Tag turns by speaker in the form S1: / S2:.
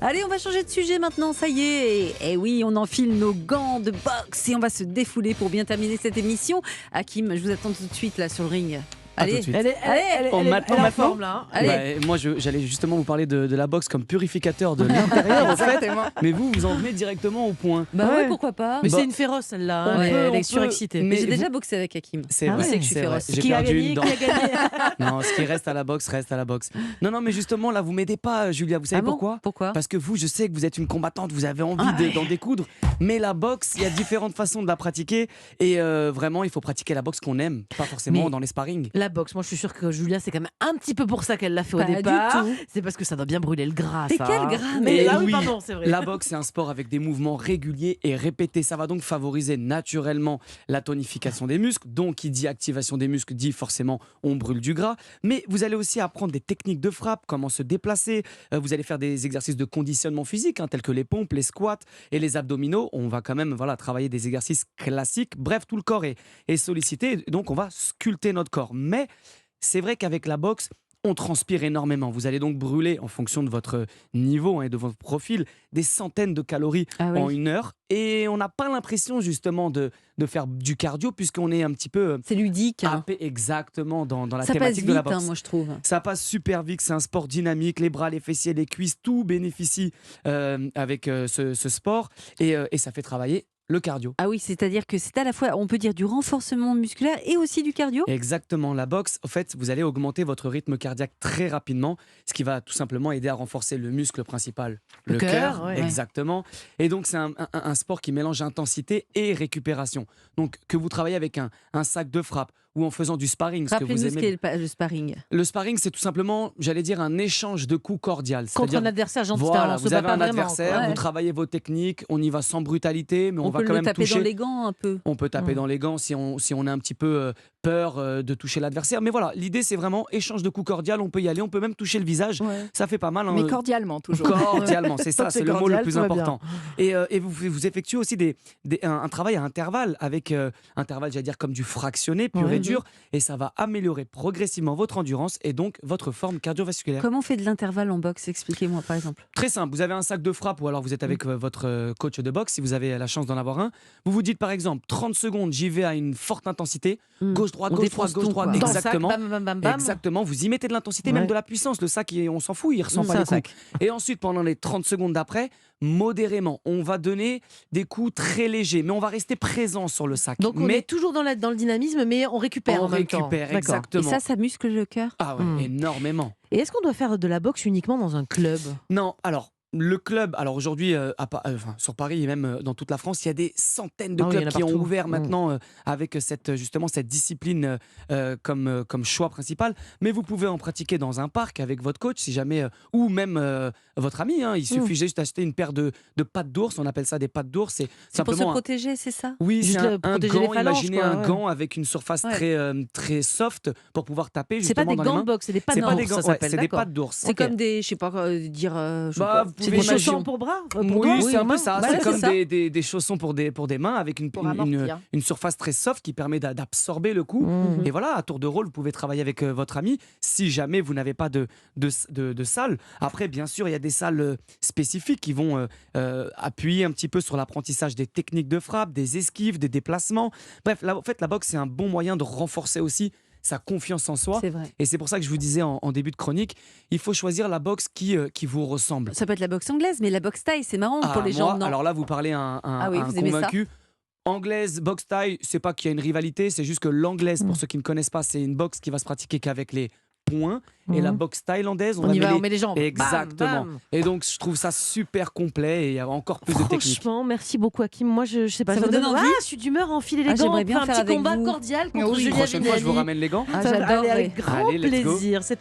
S1: Allez, on va changer de sujet maintenant, ça y est. Et oui, on enfile nos gants de boxe et on va se défouler pour bien terminer cette émission. Hakim, je vous attends tout de suite là sur le ring.
S2: À tout
S1: Allez,
S2: de suite.
S3: Elle est en forme là.
S1: allez.
S2: Moi, j'allais justement vous parler de la boxe comme purificateur de l'intérieur, en fait. Mais vous en venez directement au point.
S1: Bah ouais,
S3: Ouais.
S1: pourquoi pas.
S3: Mais
S2: Bah,
S3: c'est une féroce celle-là.
S2: on
S3: Hein.
S2: peut-
S3: Elle
S2: on
S3: est
S2: peut-
S3: surexcitée.
S2: mais
S1: J'ai
S2: vous-
S1: déjà boxé avec Hakim.
S2: C'est
S3: Ah
S2: vrai,
S3: ouais.
S1: Il sait que je suis
S2: c'est vrai.
S1: féroce.
S2: J'ai
S3: Qui a
S2: perdu
S3: gagné
S2: une dent.
S3: Qui a gagné
S2: Non, ce qui reste à la boxe reste à la boxe. Non, mais justement, là, vous m'aidez pas, Julia. Vous savez
S1: Ah bon
S2: pourquoi
S1: Pourquoi
S2: Parce que vous, je sais que vous êtes une combattante, vous avez envie
S1: Ah ouais.
S2: d'en découdre. Mais la boxe, il y a différentes façons de la pratiquer. Et vraiment, il faut pratiquer la boxe qu'on aime, pas forcément
S3: Mais-
S2: dans les sparring.
S3: La boxe, moi je suis sûre que Julia, c'est quand même un petit peu pour ça qu'elle l'a fait
S1: Pas
S3: au
S1: du
S3: départ.
S1: tout.
S3: C'est parce que ça doit bien brûler le gras.
S1: Mais
S3: ça.
S1: quel gras,
S3: Mais
S2: mais
S3: ah oui,
S2: oui.
S3: pardon, c'est vrai.
S2: La boxe, c'est un sport avec des mouvements réguliers et répétés. Ça va donc favoriser naturellement la tonification des muscles. Donc, qui dit activation des muscles dit forcément on brûle du gras. Mais vous allez aussi apprendre des techniques de frappe, comment se déplacer. Vous allez faire des exercices de conditionnement physique, tels que les pompes, les squats et les abdominaux. On va quand même travailler des exercices classiques. Bref, tout le corps est sollicité. Donc, on va sculpter notre corps. Mais c'est vrai qu'avec la boxe, on transpire énormément. Vous allez donc brûler, en fonction de votre niveau et de votre profil, des centaines de calories
S1: Ah oui.
S2: en une heure. Et on n'a pas l'impression justement de faire du cardio puisqu'on est un petit peu
S1: C'est ludique. Hein.
S2: happé exactement dans la
S1: Ça passe
S2: thématique de la
S1: vite,
S2: boxe.
S1: moi je trouve.
S2: Ça passe super vite, c'est un sport dynamique, les bras, les fessiers, les cuisses, tout bénéficie avec ce sport et ça fait travailler le cardio.
S1: Ah oui, c'est-à-dire que c'est à la fois, on peut dire, du renforcement musculaire et aussi du cardio.
S2: Exactement, la boxe, en fait, vous allez augmenter votre rythme cardiaque très rapidement, ce qui va tout simplement aider à renforcer le muscle principal,
S3: Le
S2: le
S3: cœur,
S2: cœur.
S3: ouais.
S2: Exactement. Et donc, c'est un sport qui mélange intensité et récupération. Donc, que vous travaillez avec un sac de frappe ou en faisant du sparring, ce que vous
S1: Rappelez-nous ce
S2: aimez.
S1: qu'est le sparring.
S2: Le sparring, c'est tout simplement, j'allais dire, un échange de coups cordial.
S3: Contre
S2: C'est-à-dire,
S3: un adversaire gentil,
S2: voilà,
S3: on se
S2: vous
S3: bat
S2: avez
S3: pas
S2: un
S3: vraiment,
S2: adversaire,
S3: quoi.
S2: vous
S1: Ouais.
S2: travaillez vos techniques, on y va sans brutalité, mais on,
S1: On
S2: va
S1: peut
S2: quand
S1: le
S2: même
S1: taper
S2: toucher.
S1: dans les gants un peu.
S2: On peut taper dans les gants si on a un petit peu peur de toucher l'adversaire. Mais voilà, l'idée c'est vraiment échange de coups cordial, on peut y aller, on peut même toucher le visage.
S1: Ouais.
S2: Ça fait pas mal.
S4: Mais cordialement, toujours.
S2: Cordialement, c'est ça,
S3: Tant que
S2: c'est
S3: c'est
S2: le mot
S3: cordial,
S2: le plus
S3: tout va bien.
S2: important. Et vous effectuez aussi un travail à intervalles, avec intervalle, j'allais dire, comme du fractionné, pur
S3: Ouais.
S2: et dur. Et ça va améliorer progressivement votre endurance et donc votre forme cardiovasculaire.
S1: Comment on fait de l'intervalle en boxe? Expliquez-moi par exemple.
S2: Très simple, vous avez un sac de frappe ou alors vous êtes avec votre coach de boxe, si vous avez la chance d'en avoir un. Vous vous dites par exemple 30 secondes, j'y vais à une forte intensité, gauche-droite,
S1: On
S2: gauche-droite,
S1: défonce
S2: gauche-droite,
S1: tout, quoi.
S3: Dans le sac,
S2: exactement.
S3: bam, bam, bam, bam.
S2: Exactement, vous y mettez de l'intensité,
S3: Ouais.
S2: même de la puissance. Le sac, on s'en fout, il ressent
S3: C'est
S2: pas
S3: un
S2: les coups.
S3: sac.
S2: Et ensuite, pendant les 30 secondes d'après, modérément, on va donner des coups très légers, mais on va rester présent sur le sac.
S3: Donc on
S2: mais
S3: est toujours dans le dynamisme, mais on récupère
S2: on
S3: en même temps.
S2: récupère,
S3: D'accord.
S2: exactement.
S1: Et ça muscle le cœur.
S2: Ah ouais,
S3: Mm.
S2: énormément.
S3: Et est-ce qu'on doit faire de la boxe uniquement dans un club?
S2: Non, alors. Le club, alors aujourd'hui, sur Paris et même dans toute la France, il y a des centaines de
S3: Ah oui, il y
S2: clubs
S3: en a
S2: qui ont
S3: partout.
S2: ouvert
S3: Mm.
S2: maintenant avec cette discipline comme choix principal. Mais vous pouvez en pratiquer dans un parc avec votre coach, si jamais, ou même votre ami. Il suffit juste d'acheter une paire de pattes d'ours, on appelle ça des pattes d'ours. C'est
S1: C'est pour se
S2: simplement
S1: protéger, c'est ça?
S2: oui,
S3: Juste
S2: c'est un
S3: protéger les
S2: gant.
S3: phalanges,
S2: Imaginez
S3: quoi,
S2: un
S3: ouais.
S2: gant avec une surface
S1: Ouais.
S2: très soft pour pouvoir taper
S3: C'est pas
S2: justement
S3: des
S2: dans les
S3: gants
S2: mains.
S3: de boxe, c'est des pattes
S2: C'est pas des
S3: d'ours,
S2: gants,
S3: ça
S2: ouais,
S3: s'appelle.
S2: c'est des
S3: d'accord.
S2: pattes d'ours.
S1: C'est
S3: Ok.
S1: comme des, je sais pas, dire. Je sais
S2: Bah,
S1: pas.
S2: vous
S3: C'est
S2: pouvez
S3: des
S2: imaginer-
S3: chaussons pour bras pour
S2: Oui,
S3: gants,
S2: c'est un
S3: mains.
S2: peu ça.
S1: Ouais,
S2: c'est
S1: c'est
S2: comme
S1: ça.
S2: des chaussons pour des mains avec une
S4: amortir.
S2: surface très soft qui permet d'absorber le coup.
S3: Mhm.
S2: Et voilà, à tour de rôle, vous pouvez travailler avec votre ami si jamais vous n'avez pas de salle. Après, bien sûr, il y a des salles spécifiques qui vont appuyer un petit peu sur l'apprentissage des techniques de frappe, des esquives, des déplacements. Bref, en fait, la boxe, c'est un bon moyen de renforcer aussi sa confiance en soi.
S1: C'est vrai.
S2: Et c'est pour ça que je vous disais en début de chronique, il faut choisir la boxe qui vous ressemble.
S1: Ça peut être la boxe anglaise, mais la boxe thaï, c'est marrant pour les
S2: moi,
S1: gens. Non.
S2: alors là, vous parlez à un
S1: Ah oui,
S2: un
S1: vous aimez ça
S2: convaincu. Anglaise, boxe thaï, c'est pas qu'il y a une rivalité, c'est juste que l'anglaise, pour ceux qui ne connaissent pas, c'est une boxe qui va se pratiquer qu'avec les poings. Et la boxe thaïlandaise,
S3: On y
S2: met
S3: va,
S2: les-
S3: on met les jambes. Bam,
S2: Exactement.
S3: bam.
S2: Et donc, je trouve ça super complet et il y a encore plus de techniques.
S3: Franchement, merci beaucoup Hakim. Moi, je sais pas.
S1: Ça
S3: me
S1: vous donne envie
S3: Ah, je suis d'humeur à enfiler les
S1: Ah,
S3: gants.
S1: j'aimerais bien
S3: Un
S1: faire
S3: petit
S1: avec
S3: combat
S1: vous.
S3: cordial
S4: Oui,
S3: contre Julia
S2: Prochaine fois, je vous
S3: Vignali.
S2: ramène les gants.
S1: Ah,
S3: Ça va aller
S1: j'adorerais.
S3: avec grand
S2: Allez, let's go.
S3: plaisir. C'était